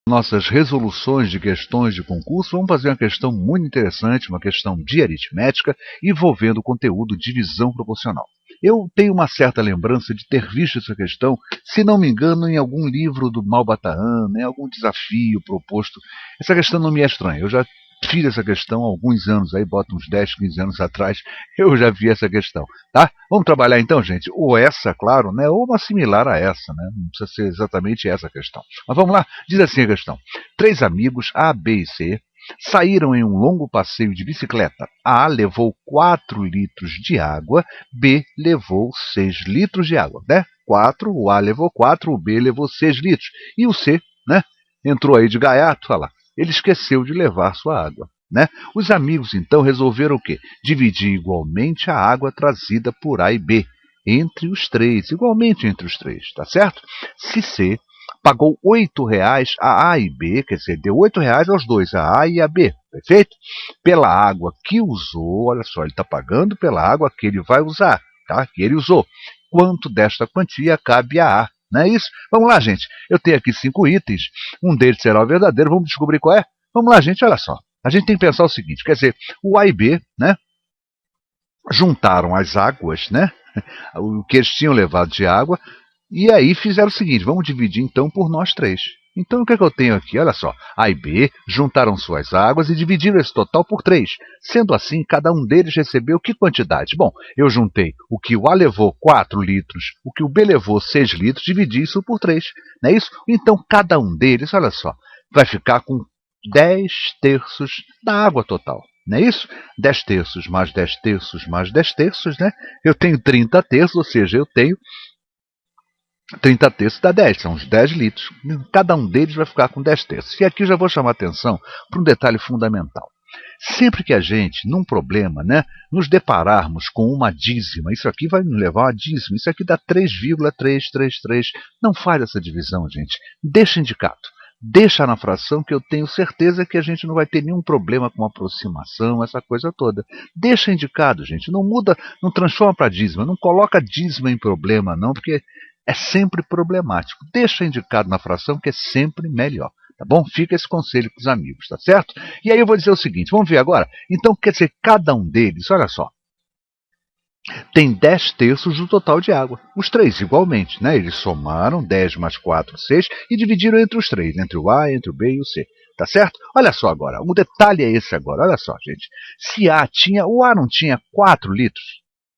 Nossas resoluções de questões de concurso, vamos fazer uma questão muito interessante, uma questão de aritmética, envolvendo o conteúdo de divisão proporcional. Eu tenho uma certa lembrança de ter visto essa questão, se não me engano, em algum livro do Malbataan, em algum desafio proposto. Essa questão não me é estranha, eu já fiz essa questão há alguns anos, aí bota uns 10, 15 anos atrás, eu já vi essa questão, tá? Vamos trabalhar então, gente, ou essa, claro, né, ou uma similar a essa, né? Não precisa ser exatamente essa questão. Mas vamos lá, diz assim a questão. 3 amigos, A, B e C, saíram em um longo passeio de bicicleta. A levou 4 litros de água, B levou 6 litros de água, né? 4, o A levou 4, o B levou 6 litros. E o C, né? Entrou aí de gaiato, olha lá. Ele esqueceu de levar sua água, né? Os amigos, então, resolveram o quê? Dividir igualmente a água trazida por A e B, entre os três, igualmente entre os três, tá certo? Se C pagou R$ 8 a A e B, quer dizer, deu R$ 8 aos dois, a A e a B, perfeito? Pela água que usou, olha só, ele está pagando pela água que ele vai usar, tá? Que ele usou. Quanto desta quantia cabe a A? Não é isso? Vamos lá, gente. Eu tenho aqui 5 itens. Um deles será o verdadeiro. Vamos descobrir qual é? Vamos lá, gente. Olha só. A gente tem que pensar o seguinte. Quer dizer, o A e B, né, juntaram as águas, né, o que eles tinham levado de água, e aí fizeram o seguinte. Vamos dividir, então, por nós três. Então, o que é que eu tenho aqui? Olha só. A e B juntaram suas águas e dividiram esse total por 3. Sendo assim, cada um deles recebeu que quantidade? Bom, eu juntei o que o A levou 4 litros, o que o B levou 6 litros, dividi isso por 3. Não é isso? Então, cada um deles, olha só, vai ficar com 10 terços da água total. Não é isso? 10 terços mais 10 terços mais 10 terços, né? Eu tenho 30 terços, ou seja, eu tenho 30 terços dá 10, são uns 10 litros. Cada um deles vai ficar com 10 terços. E aqui eu já vou chamar a atenção para um detalhe fundamental. Sempre que a gente, num problema, né, nos depararmos com uma dízima, isso aqui vai nos levar a uma dízima, isso aqui dá 3,333. Não faz essa divisão, gente. Deixa indicado. Deixa na fração que eu tenho certeza que a gente não vai ter nenhum problema com aproximação, essa coisa toda. Deixa indicado, gente. Não muda, não transforma para dízima. Não coloca dízima em problema, não, porque é sempre problemático. Deixa indicado na fração que é sempre melhor. Tá bom? Fica esse conselho para os amigos, tá certo? E aí eu vou dizer o seguinte, vamos ver agora? Então, quer dizer, cada um deles, olha só, tem 10 terços do total de água. Os três igualmente, né? Eles somaram 10 mais 4, 6 e dividiram entre os três, entre o A, entre o B e o C. Tá certo? Olha só agora, um detalhe é esse agora, olha só, gente. Se o A não tinha 4 litros,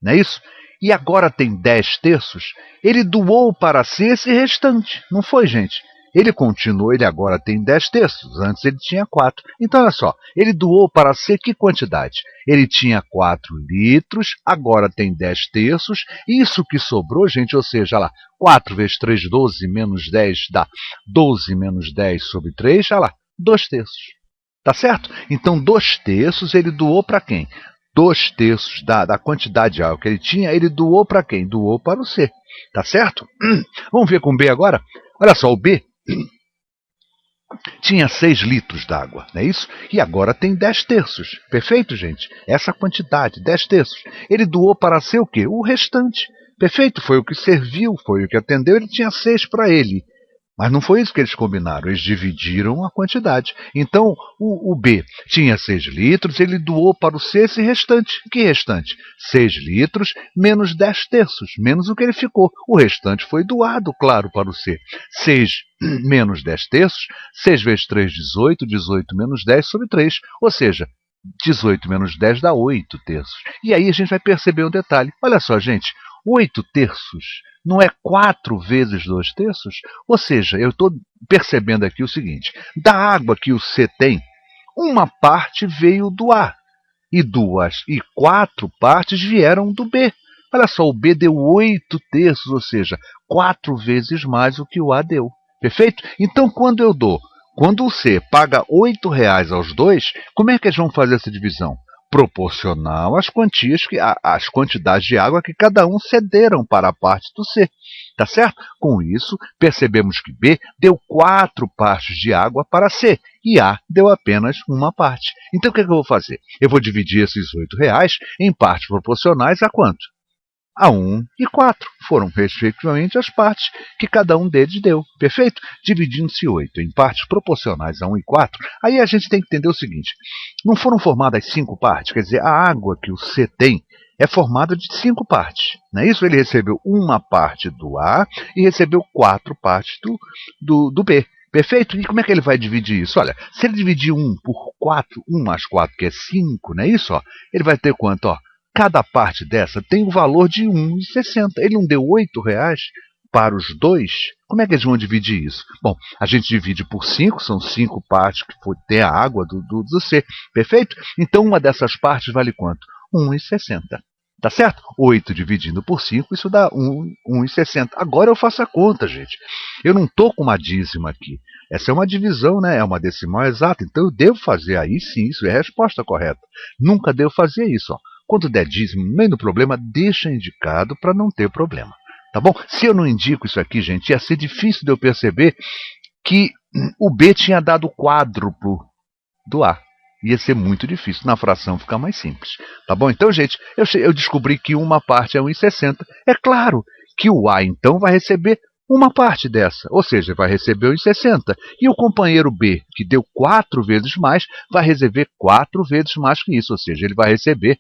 não é isso? E agora tem 10 terços, ele doou para C esse restante, não foi, gente? Ele continuou, ele agora tem 10 terços, antes ele tinha 4. Então, olha só, ele doou para C que quantidade? Ele tinha 4 litros, agora tem 10 terços, isso que sobrou, gente, ou seja, lá, 4 vezes 3, 12, menos 10 dá 12 menos 10 sobre 3, olha lá, 2 terços. Tá certo? Então, 2 terços ele doou para quem? 2 terços da quantidade de água que ele tinha, ele doou para quem? Doou para o C. Tá certo? Vamos ver com o B agora? Olha só, o B tinha 6 litros d'água, não é isso? E agora tem 10 terços. Perfeito, gente? Essa quantidade, 10 terços. Ele doou para C o quê? O restante. Perfeito? Foi o que serviu, foi o que atendeu, ele tinha 6 para ele. Mas não foi isso que eles combinaram, eles dividiram a quantidade. Então, o B tinha 6 litros, ele doou para o C esse restante. Que restante? 6 litros menos 10 terços, menos o que ele ficou. O restante foi doado, claro, para o C. 6 menos 10 terços, 6 vezes 3, 18, 18 menos 10 sobre 3. Ou seja, 18 menos 10 dá 8 terços. E aí a gente vai perceber um detalhe. Olha só, gente, 8 terços não é 4 vezes 2 terços? Ou seja, eu estou percebendo aqui o seguinte, da água que o C tem, uma parte veio do A, e 4 partes vieram do B. Olha só, o B deu 8 terços, ou seja, 4 vezes mais o que o A deu. Perfeito? Então, quando o C paga R$ 8 aos dois, como é que eles vão fazer essa divisão? Proporcional às às quantidades de água que cada um cederam para a parte do C. Tá certo? Com isso, percebemos que B deu 4 partes de água para C e A deu apenas uma parte. Então, o que é que eu vou fazer? Eu vou dividir esses R$ 8 em partes proporcionais a quanto? a 1 e 4. Foram, respectivamente, as partes que cada um deles deu. Perfeito? Dividindo-se 8 em partes proporcionais a 1 e 4, aí a gente tem que entender o seguinte. Não foram formadas 5 partes, quer dizer, a água que o C tem é formada de 5 partes. Não é isso? Ele recebeu uma parte do A e recebeu 4 partes do B. Perfeito? E como é que ele vai dividir isso? Olha, se ele dividir 1 por 4, 1 mais 4, que é 5, não é isso? Ó, ele vai ter quanto? Ó, cada parte dessa tem o valor de 1,60. Ele não deu R$8 para os dois? Como é que eles vão dividir isso? Bom, a gente divide por 5, são 5 partes que tem a água do C. Perfeito? Então, uma dessas partes vale quanto? 1,60. Tá certo? 8 dividindo por 5, isso dá 1,60. Agora eu faço a conta, gente. Eu não estou com uma dízima aqui. Essa é uma divisão, né? É uma decimal exata. Então eu devo fazer aí sim, isso é a resposta correta. Nunca devo fazer isso. Ó. Quando der dízimo no meio do problema, deixa indicado para não ter problema. Tá bom? Se eu não indico isso aqui, gente, ia ser difícil de eu perceber que o B tinha dado quádruplo do A. Ia ser muito difícil. Na fração fica mais simples. Tá bom? Então, gente, eu descobri que uma parte é 1,60. É claro que o A, então, vai receber uma parte dessa. Ou seja, vai receber 1,60. E o companheiro B, que deu 4 vezes mais, vai receber 4 vezes mais que isso. Ou seja, ele vai receber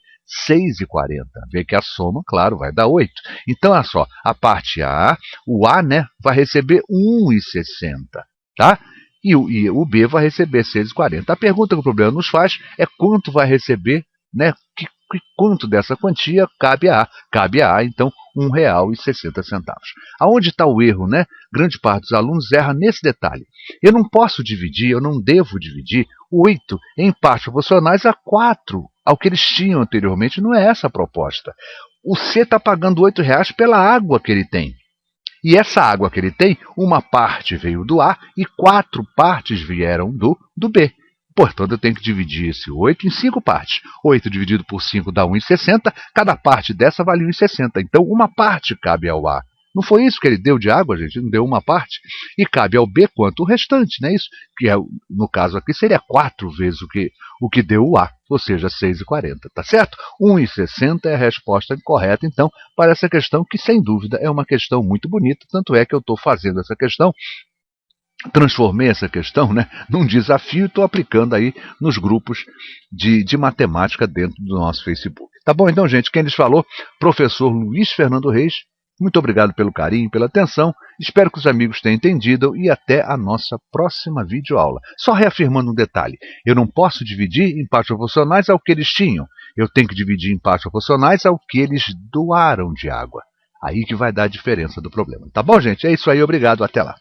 6,40. Vê que a soma, claro, vai dar 8. Então, olha só. A parte A, o A, né, vai receber 1,60. Tá? E o B vai receber 6,40. A pergunta que o problema nos faz é quanto vai receber, né? Quanto dessa quantia cabe a A? Cabe a A, então, R$1,60. Aonde está o erro, né? Grande parte dos alunos erra nesse detalhe. Eu não posso dividir, eu não devo dividir 8 em partes proporcionais a 4, ao que eles tinham anteriormente. Não é essa a proposta. O C está pagando R$8 pela água que ele tem. E essa água que ele tem, uma parte veio do A e 4 partes vieram do B. Portanto, eu tenho que dividir esse 8 em 5 partes. 8 dividido por 5 dá 1,60. Cada parte dessa vale 1,60. Então, uma parte cabe ao A. Não foi isso que ele deu de água, gente? Não deu uma parte. E cabe ao B quanto o restante, não é isso? Que é, no caso aqui seria 4 vezes o que deu o A, ou seja, 6,40. Tá certo? 1,60 é a resposta correta, então, para essa questão, que sem dúvida é uma questão muito bonita. Tanto é que eu estou fazendo essa questão, transformei essa questão, né, num desafio e estou aplicando aí nos grupos de matemática dentro do nosso Facebook. Tá bom, então, gente, quem lhes falou? Professor Luiz Fernando Reis. Muito obrigado pelo carinho, pela atenção. Espero que os amigos tenham entendido e até a nossa próxima videoaula. Só reafirmando um detalhe. Eu não posso dividir em partes proporcionais ao que eles tinham. Eu tenho que dividir em partes proporcionais ao que eles doaram de água. Aí que vai dar a diferença do problema. Tá bom, gente? É isso aí. Obrigado. Até lá.